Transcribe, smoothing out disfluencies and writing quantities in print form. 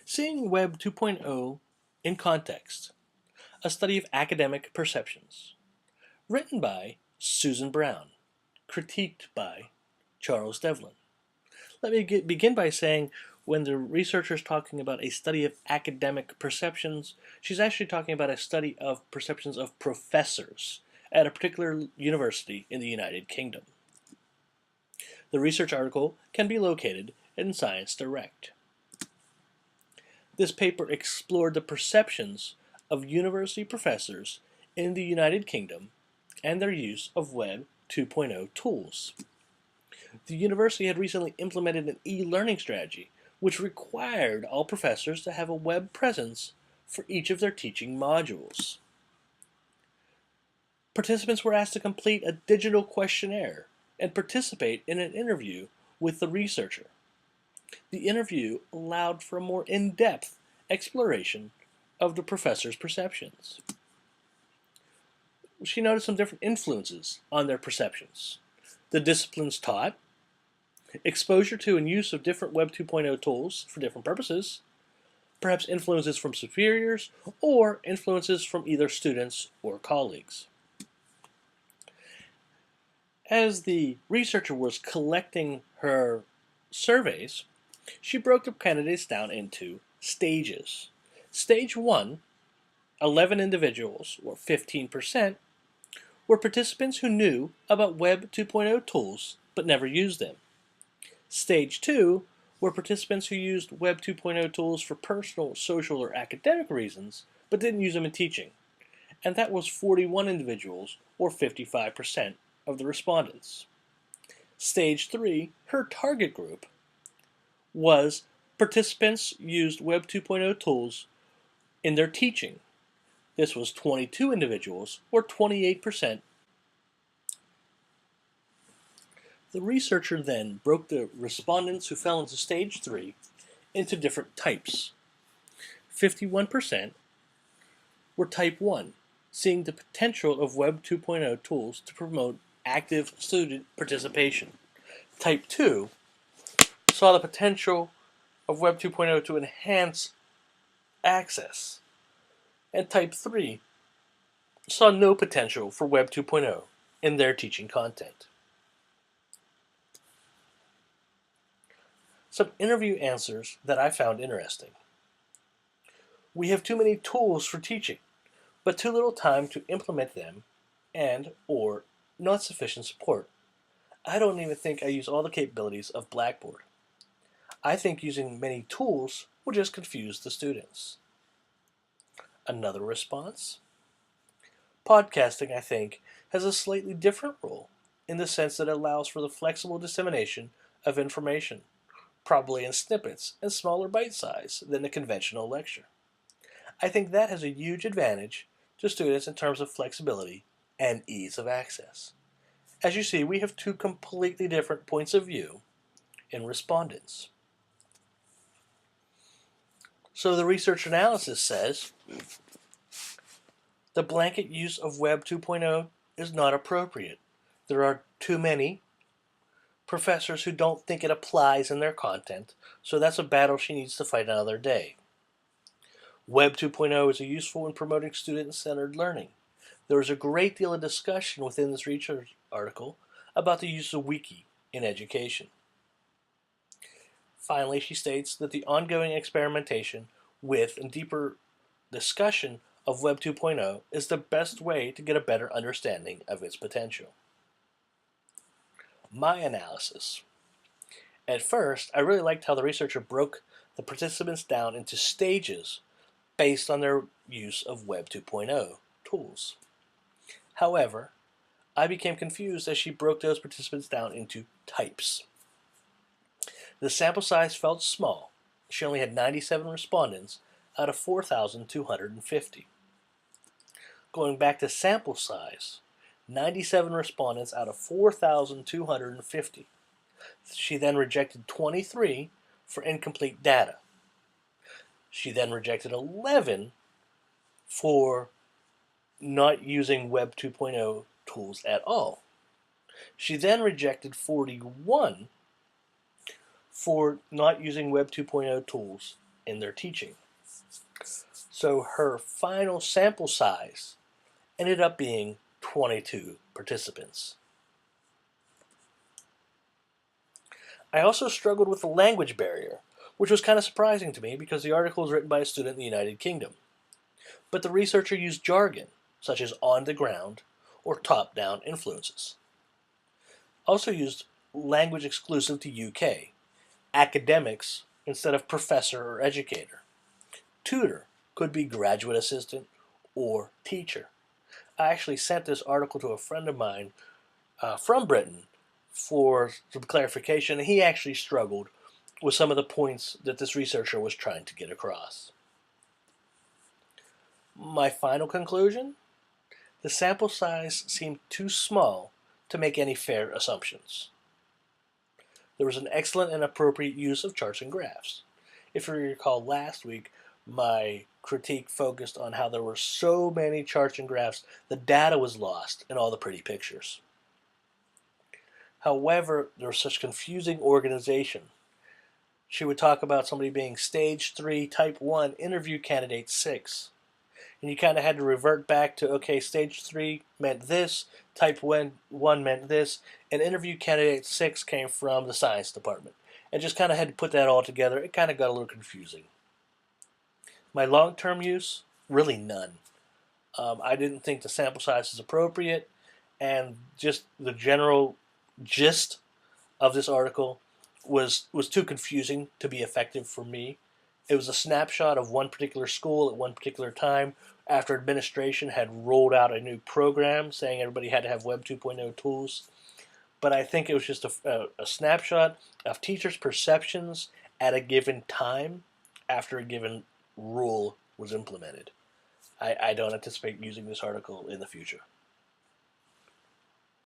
Seeing Web 2.0 in Context, a study of academic perceptions. Written by Susan Brown, critiqued by Charles Devlin. Let me begin by saying when the researcher is talking about a study of academic perceptions, she's actually talking about a study of perceptions of professors at a particular university in the United Kingdom. The research article can be located in Science Direct. This paper explored the perceptions of university professors in the United Kingdom and their use of Web 2.0 tools. The university had recently implemented an e-learning strategy which required all professors to have a web presence for each of their teaching modules. Participants were asked to complete a digital questionnaire and participate in an interview with the researcher. The interview allowed for a more in-depth exploration of the professor's perceptions. She noticed some different influences on their perceptions. The disciplines taught, exposure to and use of different Web 2.0 tools for different purposes, perhaps influences from superiors, or influences from either students or colleagues. As the researcher was collecting her surveys, she broke the candidates down into stages. Stage 1, 11 individuals, or 15%, were participants who knew about Web 2.0 tools but never used them. Stage 2 were participants who used Web 2.0 tools for personal, social, or academic reasons but didn't use them in teaching, and that was 41 individuals, or 55% of the respondents. Stage 3, her target group, was participants used Web 2.0 tools in their teaching. This was 22 individuals, or 28%. The researcher then broke the respondents who fell into Stage 3 into different types. 51% were Type 1, seeing the potential of Web 2.0 tools to promote active student participation. Type 2 saw the potential of Web 2.0 to enhance access. And Type 3 saw no potential for Web 2.0 in their teaching content. Some interview answers that I found interesting. We have too many tools for teaching, but too little time to implement them and/or not sufficient support. I don't even think I use all the capabilities of Blackboard. I think using many tools will just confuse the students. Another response? Podcasting, I think, has a slightly different role in the sense that it allows for the flexible dissemination of information, probably in snippets and smaller bite size than a conventional lecture. I think that has a huge advantage to students in terms of flexibility and ease of access. As you see, we have two completely different points of view in respondents. So the research analysis says the blanket use of Web 2.0 is not appropriate. There are too many professors who don't think it applies in their content, so that's a battle she needs to fight another day. Web 2.0 is useful in promoting student-centered learning. There is a great deal of discussion within this research article about the use of wiki in education. Finally, she states that the ongoing experimentation with and deeper discussion of Web 2.0 is the best way to get a better understanding of its potential. My analysis. At first, I really liked how the researcher broke the participants down into stages based on their use of Web 2.0 tools. However, I became confused as she broke those participants down into types. The sample size felt small. She only had 97 respondents out of 4,250. Going back to sample size, 97 respondents out of 4,250. She then rejected 23 for incomplete data. She then rejected 11 for not using Web 2.0 tools at all. She then rejected 41 for not using Web 2.0 tools in their teaching. So her final sample size ended up being 22 participants. I also struggled with the language barrier, which was kind of surprising to me because the article was written by a student in the United Kingdom. But the researcher used jargon, such as on the ground or top-down influences. Also used language exclusive to UK, academics instead of professor or educator. Tutor could be graduate assistant or teacher. I actually sent this article to a friend of mine from Britain for some clarification, and he actually struggled with some of the points that this researcher was trying to get across. My final conclusion? The sample size seemed too small to make any fair assumptions. There was an excellent and appropriate use of charts and graphs. If you recall last week, my critique focused on how there were so many charts and graphs, the data was lost in all the pretty pictures. However, there was such confusing organization. She would talk about somebody being stage 3, type 1, interview candidate 6. And you kind of had to revert back to, okay, stage 3 meant this, type 1 meant this, and interview candidate 6 came from the science department. And just kind of had to put that all together. It kind of got a little confusing. My long-term use, really none. I didn't think the sample size is appropriate, and just the general gist of this article was too confusing to be effective for me. It was a snapshot of one particular school at one particular time after administration had rolled out a new program saying everybody had to have Web 2.0 tools. But I think it was just a snapshot of teachers' perceptions at a given time after a given rule was implemented. I don't anticipate using this article in the future.